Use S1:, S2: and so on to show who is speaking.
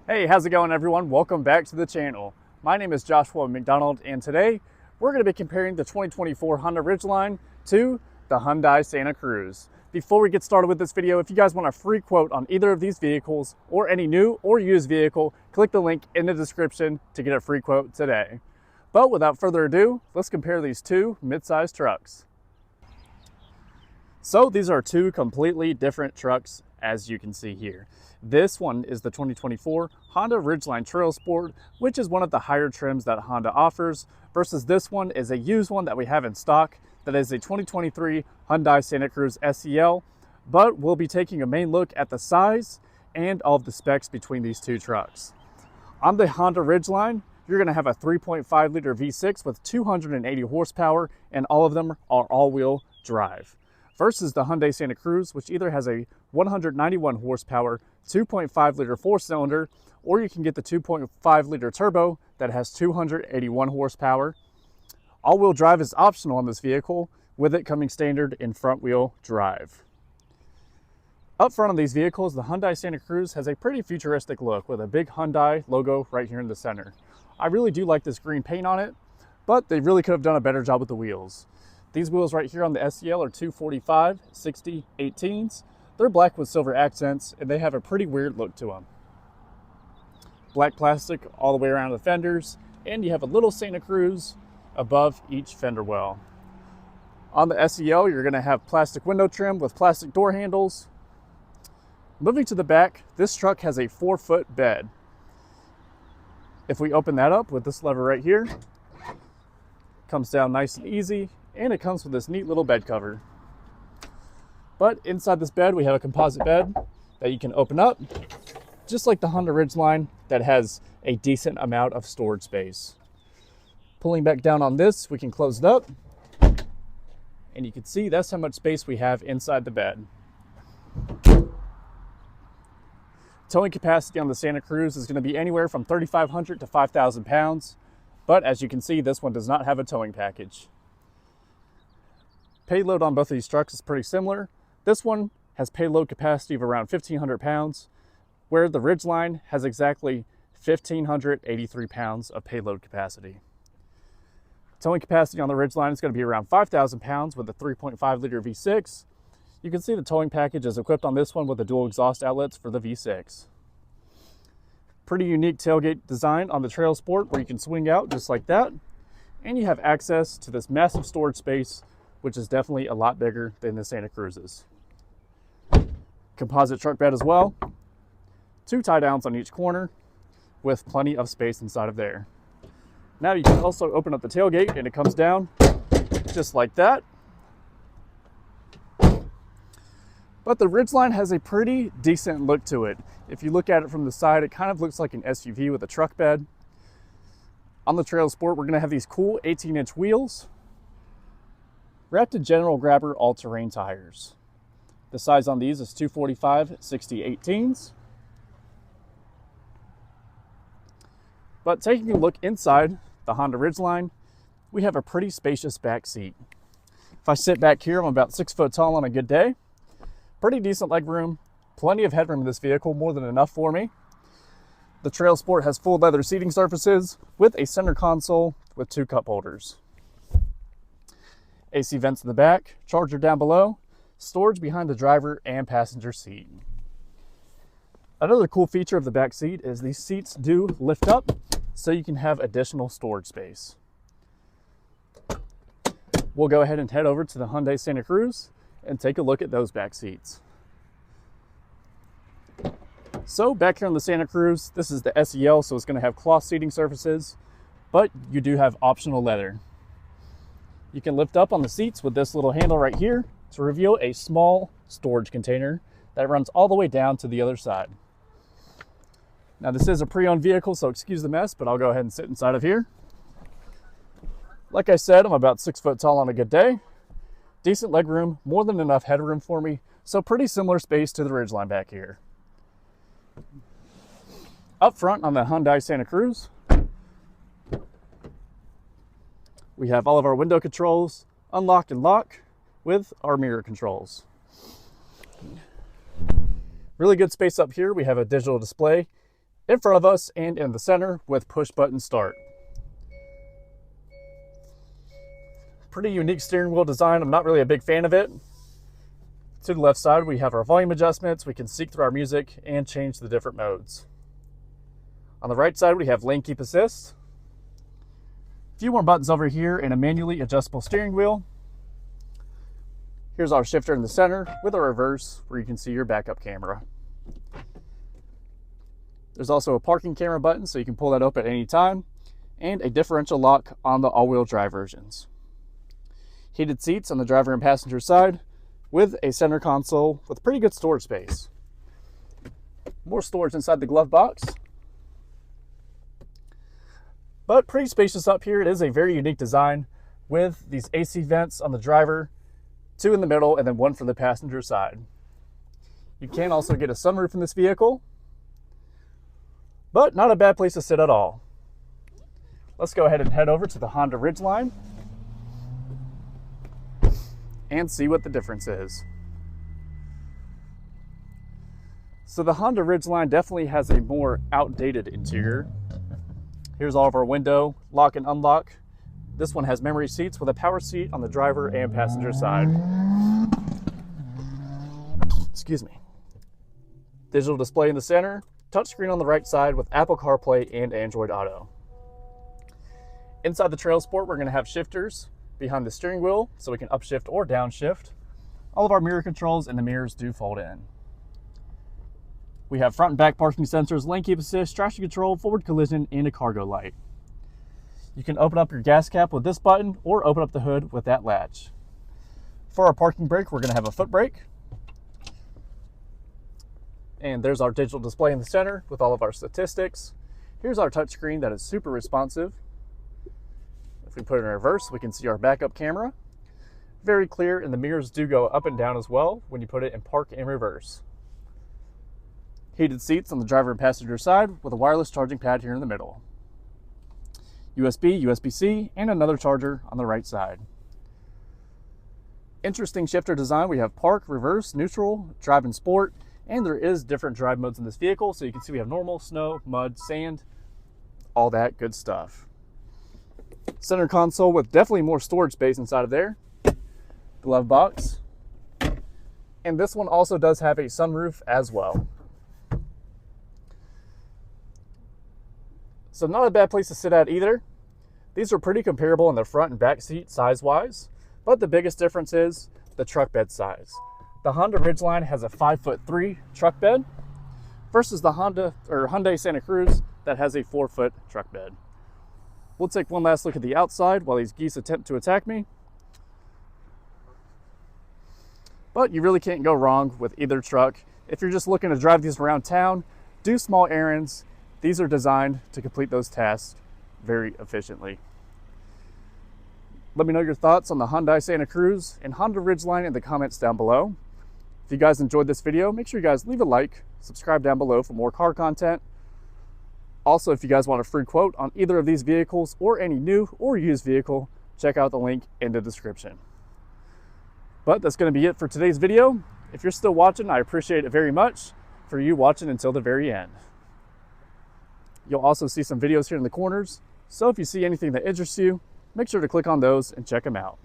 S1: Hey, how's it going everyone? Welcome back to the channel. My name is Joshua McDonald and today we're going to be comparing the 2024 Honda Ridgeline to the Hyundai Santa Cruz. Before we get started with this video, if you guys want a free quote on either of these vehicles or any new or used vehicle, click the link in the description to get a free quote today. But without further ado, let's compare these two mid-size trucks. So these are two completely different trucks, as you can see here. This one is the 2024 Honda Ridgeline Trailsport, which is one of the higher trims that Honda offers, versus this one is a used one that we have in stock that is a 2023 Hyundai Santa Cruz SEL, but we'll be taking a main look at the size and all of the specs between these two trucks. On the Honda Ridgeline, you're going to have a 3.5 liter V6 with 280 horsepower, and all of them are all-wheel drive. Versus the Hyundai Santa Cruz, which either has a 191 horsepower 2.5 liter four-cylinder, or you can get the 2.5 liter turbo that has 281 horsepower. All-wheel drive is optional on this vehicle, with it coming standard in front-wheel drive. Up front on these vehicles, the Hyundai Santa Cruz has a pretty futuristic look with a big Hyundai logo right here in the center. I really do like this green paint on it, but they really could have done a better job with the wheels. These wheels right here on the SEL are 245/60 18s. They're black with silver accents, and they have a pretty weird look to them. Black plastic all the way around the fenders, and you have a little Santa Cruz above each fender well. On the SEL, you're going to have plastic window trim with plastic door handles. Moving to the back, this truck has a 4-foot bed. If we open that up with this lever right here, it comes down nice and easy, and it comes with this neat little bed cover. But inside this bed, we have a composite bed that you can open up, just like the Honda Ridgeline, that has a decent amount of storage space. Pulling back down on this, we can close it up, and you can see that's how much space we have inside the bed. Towing capacity on the Santa Cruz is going to be anywhere from 3,500 to 5,000 pounds, but as you can see, this one does not have a towing package. Payload on both of these trucks is pretty similar. This one has payload capacity of around 1,500 pounds, where the Ridgeline has exactly 1,583 pounds of payload capacity. Towing capacity on the Ridgeline is going to be around 5,000 pounds with a 3.5 liter V6. You can see the towing package is equipped on this one with the dual exhaust outlets for the V6. Pretty unique tailgate design on the Trailsport, where you can swing out just like that, and you have access to this massive storage space, which is definitely a lot bigger than the Santa Cruz's. Composite truck bed as well. 2 tie downs on each corner with plenty of space inside of there. Now you can also open up the tailgate and it comes down just like that. But the Ridgeline has a pretty decent look to it. If you look at it from the side, it kind of looks like an SUV with a truck bed. On the Trailsport, we're going to have these cool 18-inch wheels wrapped in General Grabber all-terrain tires. The size on these is 245/60 18s. But taking a look inside the Honda Ridgeline, we have a pretty spacious back seat. If I sit back here, I'm about 6 foot tall on a good day. Pretty decent leg room, plenty of headroom in this vehicle, more than enough for me. The Trailsport has full leather seating surfaces with a center console with 2 cup holders. AC vents in the back, charger down below, storage behind the driver and passenger seat. Another cool feature of the back seat is these seats do lift up so you can have additional storage space. We'll go ahead and head over to the Hyundai Santa Cruz and take a look at those back seats. So back here on the Santa Cruz, this is the SEL, so it's going to have cloth seating surfaces, but you do have optional leather. You can lift up on the seats with this little handle right here to reveal a small storage container that runs all the way down to the other side. Now this is a pre-owned vehicle, so excuse the mess, but I'll go ahead and sit inside of here. Like I said, I'm about 6 foot tall on a good day. Decent leg room, more than enough headroom for me, so pretty similar space to the Ridgeline back here. Up front on the Hyundai Santa Cruz, we have all of our window controls, unlock and lock, with our mirror controls. Really good space up here. We have a digital display in front of us and in the center with push button start. Pretty unique steering wheel design. I'm not really a big fan of it. To the left side, we have our volume adjustments. We can seek through our music and change the different modes. On the right side, we have lane keep assist. A few more buttons over here and a manually adjustable steering wheel. Here's our shifter in the center with a reverse where you can see your backup camera. There's also a parking camera button so you can pull that up at any time, and a differential lock on the all-wheel drive versions. Heated seats on the driver and passenger side with a center console with pretty good storage space. More storage inside the glove box. But pretty spacious up here. It is a very unique design with these AC vents on the driver, 2 in the middle, and then 1 for the passenger side. You can also get a sunroof in this vehicle, but not a bad place to sit at all. Let's go ahead and head over to the Honda Ridgeline and see what the difference is. So the Honda Ridgeline definitely has a more outdated interior. Here's all of our window lock and unlock. This one has memory seats with a power seat on the driver and passenger side. Excuse me. Digital display in the center, touchscreen on the right side with Apple CarPlay and Android Auto. Inside the Trailsport, we're going to have shifters behind the steering wheel so we can upshift or downshift. All of our mirror controls and the mirrors do fold in. We have front and back parking sensors, lane keep assist, traction control, forward collision, and a cargo light. You can open up your gas cap with this button or open up the hood with that latch. For our parking brake, we're going to have a foot brake. And there's our digital display in the center with all of our statistics. Here's our touchscreen that is super responsive. If we put it in reverse, we can see our backup camera. Very clear, and the mirrors do go up and down as well when you put it in park and reverse. Heated seats on the driver and passenger side with a wireless charging pad here in the middle. USB, USB-C, and another charger on the right side. Interesting shifter design. We have park, reverse, neutral, drive and sport, and there is different drive modes in this vehicle. So you can see we have normal, snow, mud, sand, all that good stuff. Center console with definitely more storage space inside of there. Glove box. And this one also does have a sunroof as well. So not a bad place to sit at either. These are pretty comparable in the front and back seat size-wise, but the biggest difference is the truck bed size. The Honda Ridgeline has a 5'3" truck bed versus the Hyundai Santa Cruz that has a 4-foot truck bed. We'll take one last look at the outside while these geese attempt to attack me. But you really can't go wrong with either truck. If you're just looking to drive these around town, do small errands, these are designed to complete those tasks very efficiently. Let me know your thoughts on the Hyundai Santa Cruz and Honda Ridgeline in the comments down below. If you guys enjoyed this video, make sure you guys leave a like, subscribe down below for more car content. Also, if you guys want a free quote on either of these vehicles or any new or used vehicle, check out the link in the description. But that's going to be it for today's video. If you're still watching, I appreciate it very much for you watching until the very end. You'll also see some videos here in the corners, so if you see anything that interests you, make sure to click on those and check them out.